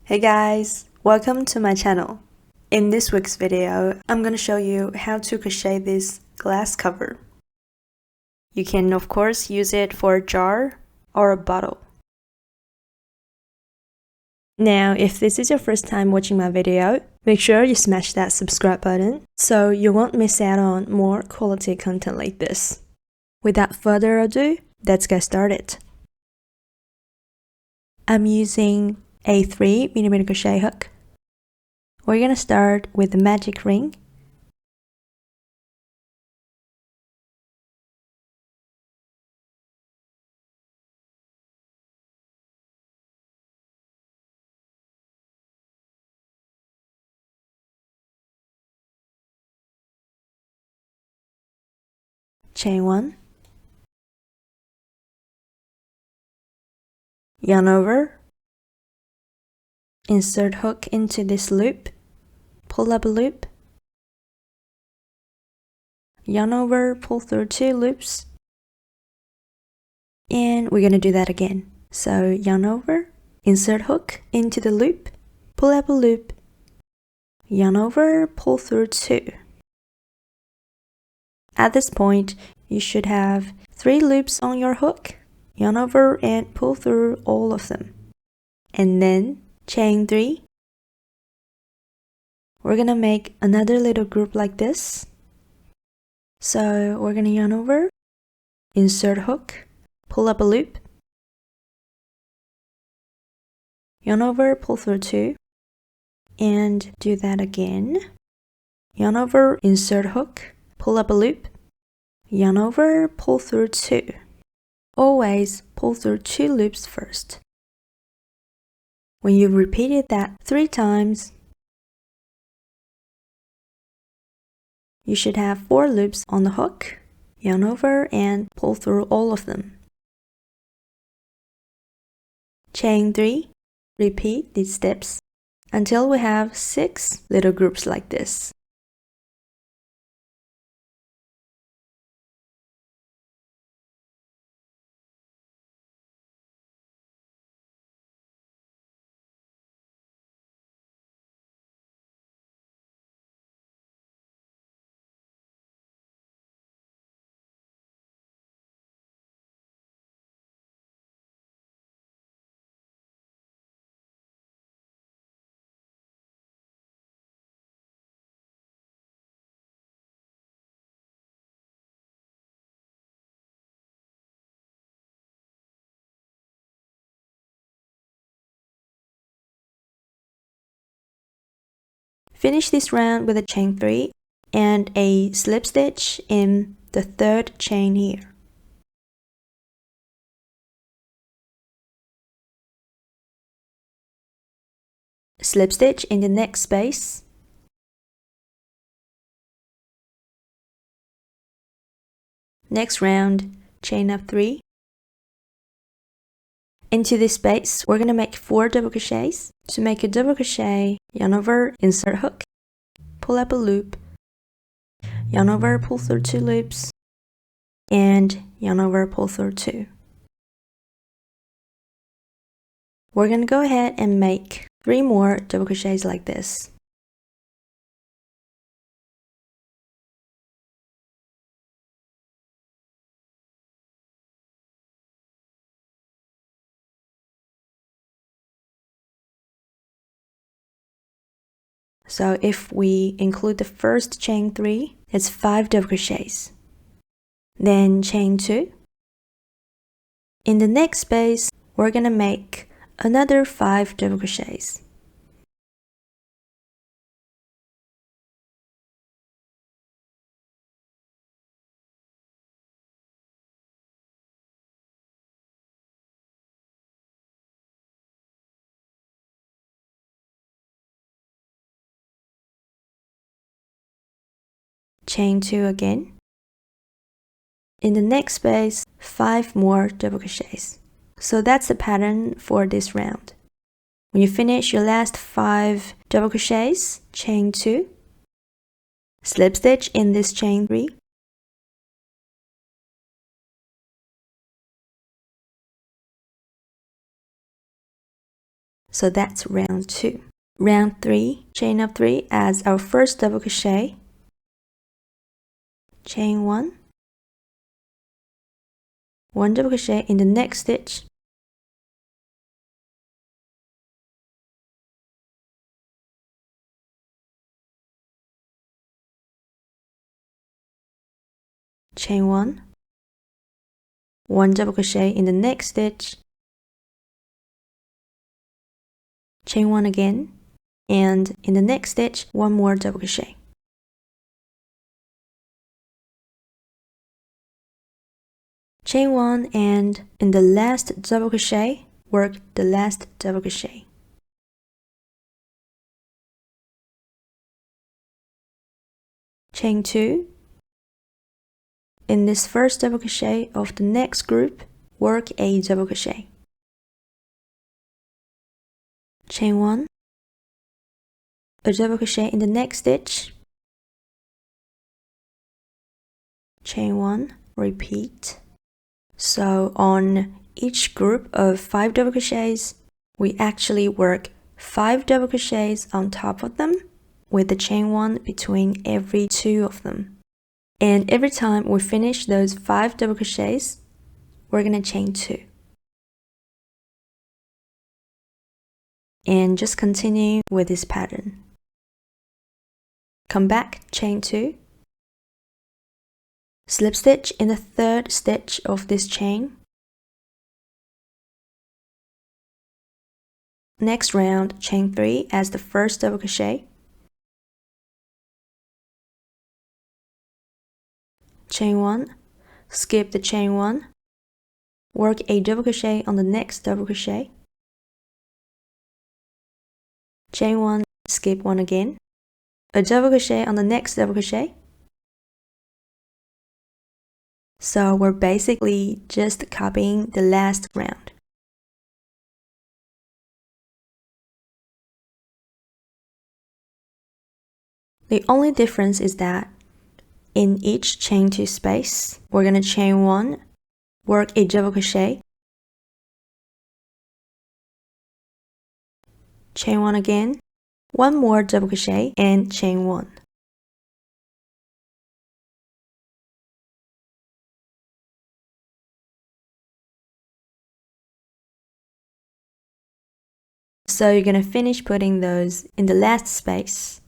Hey guys, welcome to my channel. In this week's video, I'm gonna show you how to crochet this glass cover. You can of course use it for a jar or a bottle. Now, if this is your first time watching my video, make sure you smash that subscribe button so you won't miss out on more quality content like this. Without further ado, let's get started. I'm using a 3mm crochet hook. We're gonna start with the magic ring. Chain 1, yarn over, insert hook into this loop, pull up a loop, yarn over, pull through 2 loops, and we're gonna do that again. So yarn over, insert hook into the loop, pull up a loop, yarn over, pull through 2. At this point, you should have 3 loops on your hook, yarn over and pull through all of them. And then chain 3. We're gonna make another little group like this. So we're gonna yarn over, insert hook, pull up a loop, yarn over, pull through 2, and do that again. Yarn over, insert hook, pull up a loop, yarn over, pull through 2. Always pull through 2 loops first. When you've repeated that 3 times, you should have 4 loops on the hook, yarn over and pull through all of them. Chain 3, repeat these steps until we have 6 little groups like this. Finish this round with a chain 3 and a slip stitch in the 3rd chain here. Slip stitch in the next space. Next round, chain up 3. Into this space, we're going to make 4 double crochets. To make a double crochet, yarn over, insert hook, pull up a loop, yarn over, pull through 2 loops, and yarn over, pull through 2. We're going to go ahead and make 3 more double crochets like this. So if we include the first chain 3, it's 5 double crochets. Then chain 2. In the next space, we're going to make another 5 double crochets. Chain 2 again. In the next space, 5 more double crochets. So that's the pattern for this round. When you finish your last 5 double crochets, chain 2, slip stitch in this chain 3, So that's round 2. Round 3, chain up 3 as our first double crochet, chain 1, 1 double crochet in the next stitch, chain 1, 1 double crochet in the next stitch, chain 1 again, and in the next stitch 1 more double crochet. Chain 1 and in the last double crochet, work the last double crochet. Chain 2. In this first double crochet of the next group, work a double crochet. Chain 1, a double crochet in the next stitch, chain 1, repeat. So on each group of 5 double crochets, we actually work 5 double crochets on top of them with the chain 1 between every 2 of them. And every time we finish those 5 double crochets, we're going to chain 2. And just continue with this pattern. Come back, chain 2, slip stitch in the 3rd stitch of this chain. Next round, chain 3 as the first double crochet, chain 1, skip the chain 1, work a double crochet on the next double crochet, chain 1, skip 1 again, a double crochet on the next double crochet. So we're basically just copying the last round. The only difference is that in each chain 2 space, we're going to chain 1, work a double crochet, chain 1 again, 1 more double crochet, and chain 1. So you're going to finish putting those in the last space.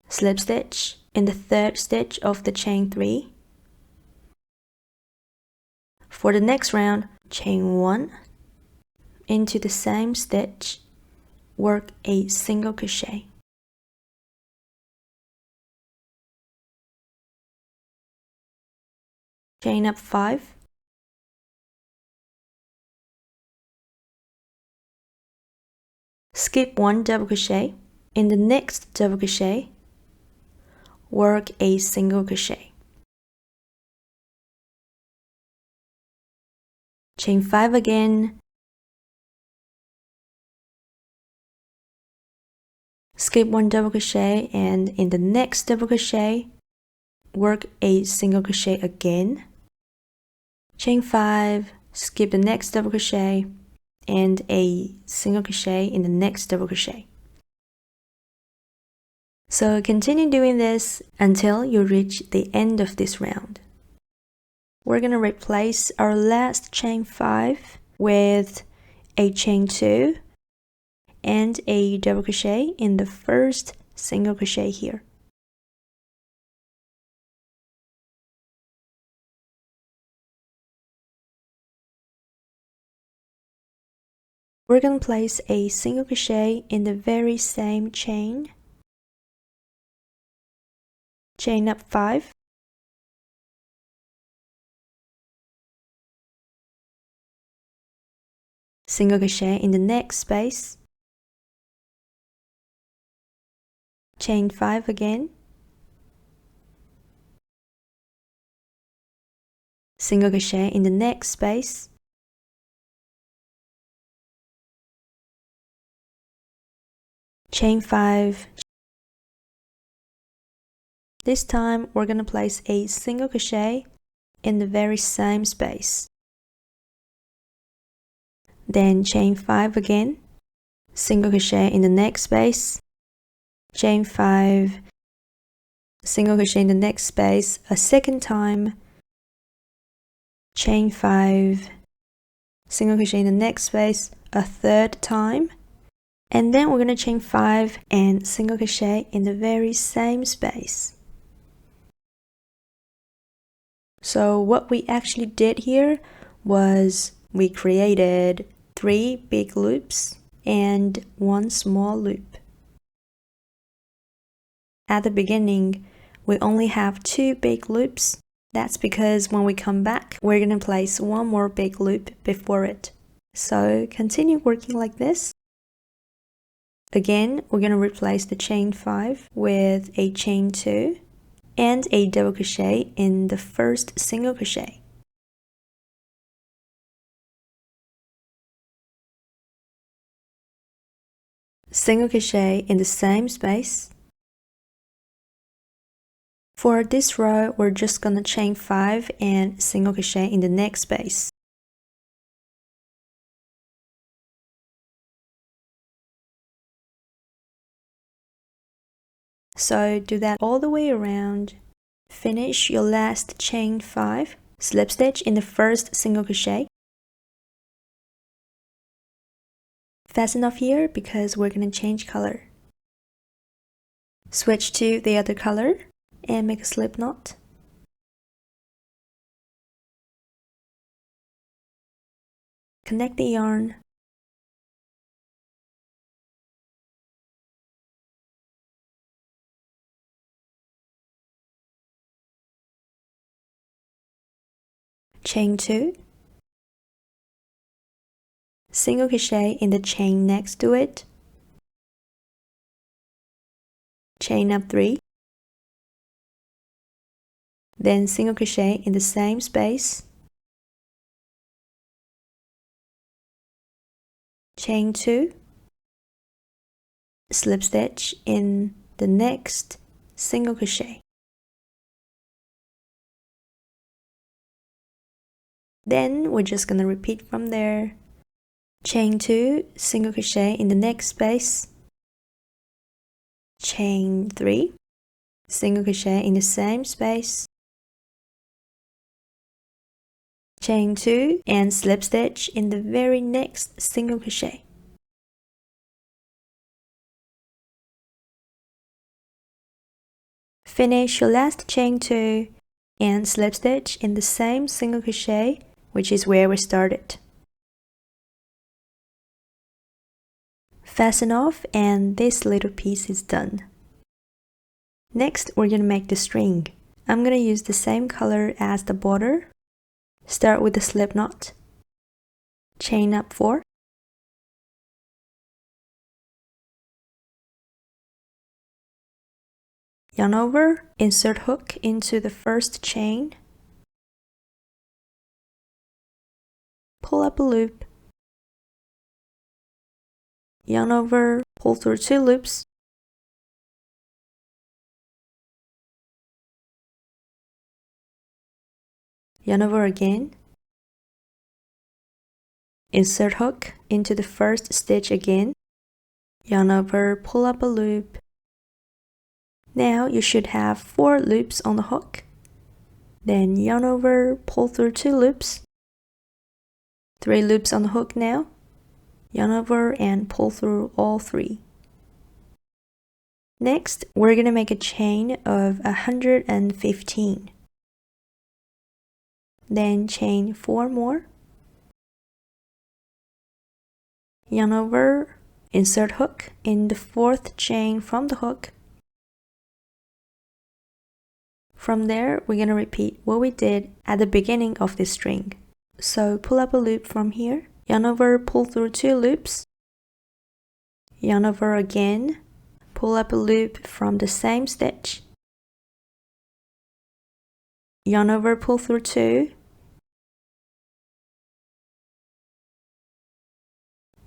Slip stitch in the 3rd stitch of the chain 3. For the next round, chain 1 into the same stitch, work a single crochet. Chain up 5, skip 1 double crochet. In the next double crochet, work a single crochet. Chain 5 again, skip 1 double crochet, and in the next double crochet, work a single crochet again. Chain 5, skip the next double crochet, and a single crochet in the next double crochet. So continue doing this until you reach the end of this round. We're going to replace our last chain 5 with a chain 2 and a double crochet in the first single crochet here. We're going to place a single crochet in the very same chain. Chain up 5. Single crochet in the next space. Chain 5 again. Single crochet in the next space. Chain 5, This time we're going to place a single crochet in the very same space. Then chain 5 again, single crochet in the next space, chain 5, single crochet in the next space a second time, chain 5, single crochet in the next space a third time, and then we're going to chain 5 and single crochet in the very same space. So what we actually did here was we created 3 big loops and 1 small loop. At the beginning, we only have 2 big loops. That's because when we come back, we're going to place 1 more big loop before it. So continue working like this. Again, we're going to replace the chain 5 with a chain 2 and a double crochet in the first single crochet. Single crochet in the same space. For this row, we're just gonna chain 5 and single crochet in the next space. So do that all the way around. Finish your last chain 5, slip stitch in the first single crochet. Fasten off here because we're gonna change color. Switch to the other color and make a slip knot. Connect the yarn. Chain 2. Single crochet in the chain next to it. Chain up 3. Then single crochet in the same space. Chain 2. Slip stitch in the next single crochet. Then we're just gonna repeat from there. Chain 2, single crochet in the next space. Chain 3, single crochet in the same space. Chain 2 and slip stitch in the very next single crochet. Finish your last chain 2 and slip stitch in the same single crochet, which is where we started. Fasten off and this little piece is done. Next, we're going to make the string. I'm going to use the same color as the border. Start with the slip knot. Chain up 4. Yarn over, insert hook into the first chain. Pull up a loop. Yarn over, pull through 2 loops. Yarn over again. Insert hook into the first stitch again. Yarn over, pull up a loop. Now you should have 4 loops on the hook. Then yarn over, pull through 2 loops. 3 loops on the hook now. Yarn over and pull through all 3. Next, we're going to make a chain of 115. Then chain 4 more. Yarn over, insert hook in the 4th chain from the hook. From there, we're going to repeat what we did at the beginning of this string. So pull up a loop from here, yarn over, pull through 2 loops, yarn over again, pull up a loop from the same stitch, yarn over, pull through 2,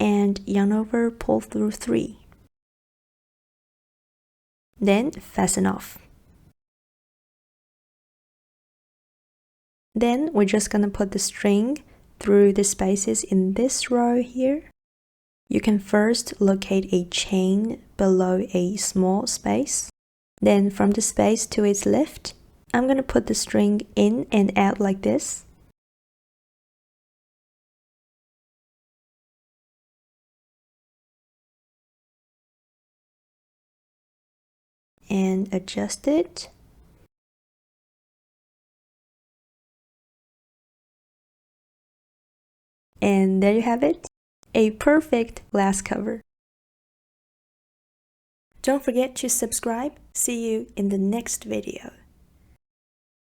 and yarn over, pull through 3. Then fasten off. Then we're just gonna put the string through the spaces in this row here. You can first locate a chain below a small space. Then from the space to its left, I'm gonna put the string in and out like this. And adjust it. And there you have it, a perfect glass cover. Don't forget to subscribe. See you in the next video.